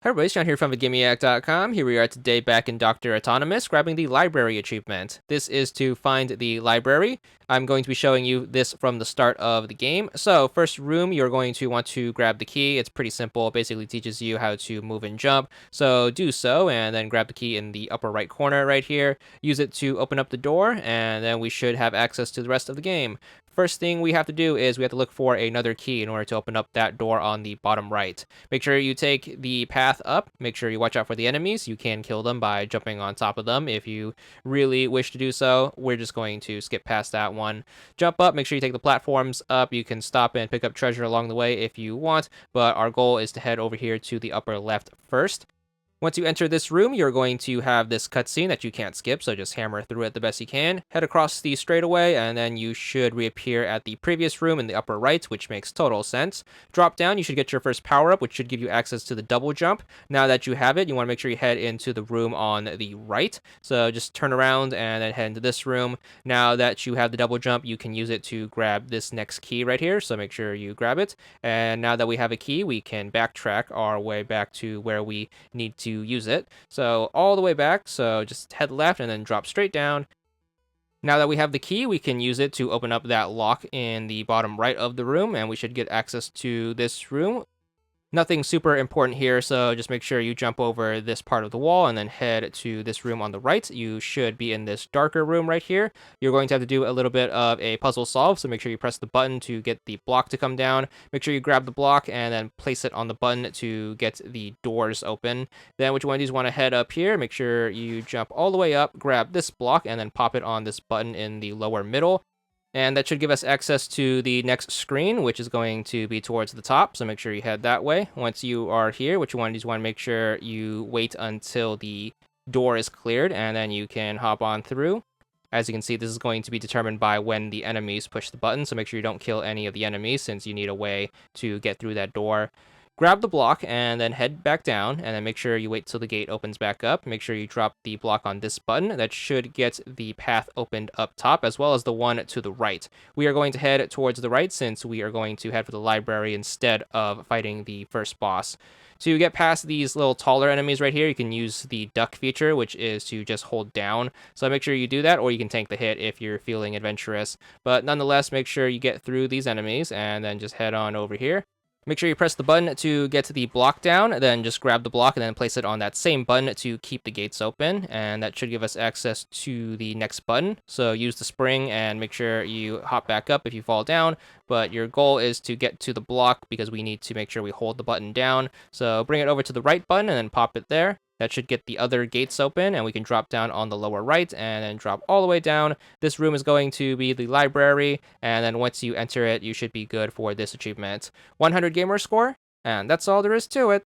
Hi everybody, it's John here from VidGamiac.com. Here we are today back in Dr. Atominus, grabbing the library achievement. This is to find the library. I'm going to be showing you this from the start of the game. So, first room, you're going to want to grab the key. It's pretty simple. It basically teaches you how to move and jump. So, do so, and then grab the key in the upper right corner right here. Use it to open up the door, and then we should have access to the rest of the game. First thing we have to do is we have to look for another key in order to open up that door on the bottom right. Make sure you take the path up. Make sure you watch out for the enemies. You can kill them by jumping on top of them if you really wish to do so. We're just going to skip past that one. Jump up. Make sure you take the platforms up. You can stop and pick up treasure along the way if you want, but our goal is to head over here to the upper left first. Once you enter this room, you're going to have this cutscene that you can't skip, so just hammer through it the best you can. Head across the straightaway, and then you should reappear at the previous room in the upper right, which makes total sense. Drop down, you should get your first power-up, which should give you access to the double jump. Now that you have it, you want to make sure you head into the room on the right. So just turn around and then head into this room. Now that you have the double jump, you can use it to grab this next key right here, so make sure you grab it. And now that we have a key, we can backtrack our way back to where we need to use it. So all the way back, so just head left and then drop straight down. Now that we have the key, we can use it to open up that lock in the bottom right of the room, and we should get access to this room. Nothing super important here, so just make sure you jump over this part of the wall and then head to this room on the right. You should be in this darker room right here. You're going to have to do a little bit of a puzzle solve, so make sure you press the button to get the block to come down. Make sure you grab the block and then place it on the button to get the doors open. Then what you want to do is want to head up here, make sure you jump all the way up, grab this block, and then pop it on this button in the lower middle. And that should give us access to the next screen, which is going to be towards the top. So make sure you head that way. Once you are here, what you want to do is want to make sure you wait until the door is cleared, and then you can hop on through. As you can see, this is going to be determined by when the enemies push the button. So make sure you don't kill any of the enemies, since you need a way to get through that door. Grab the block and then head back down, and then make sure you wait till the gate opens back up. Make sure you drop the block on this button. That should get the path opened up top, as well as the one to the right. We are going to head towards the right, since we are going to head for the library instead of fighting the first boss. To get past these little taller enemies right here, you can use the duck feature, which is to just hold down. So make sure you do that, or you can tank the hit if you're feeling adventurous. But nonetheless, make sure you get through these enemies, and then just head on over here. Make sure you press the button to get to the block down, then just grab the block and then place it on that same button to keep the gates open, and that should give us access to the next button. So use the spring and make sure you hop back up if you fall down, but your goal is to get to the block because we need to make sure we hold the button down. So bring it over to the right button and then pop it there. That should get the other gates open, and we can drop down on the lower right and then drop all the way down. This room is going to be the library, and then once you enter it, you should be good for this achievement. 100 gamer score, and that's all there is to it.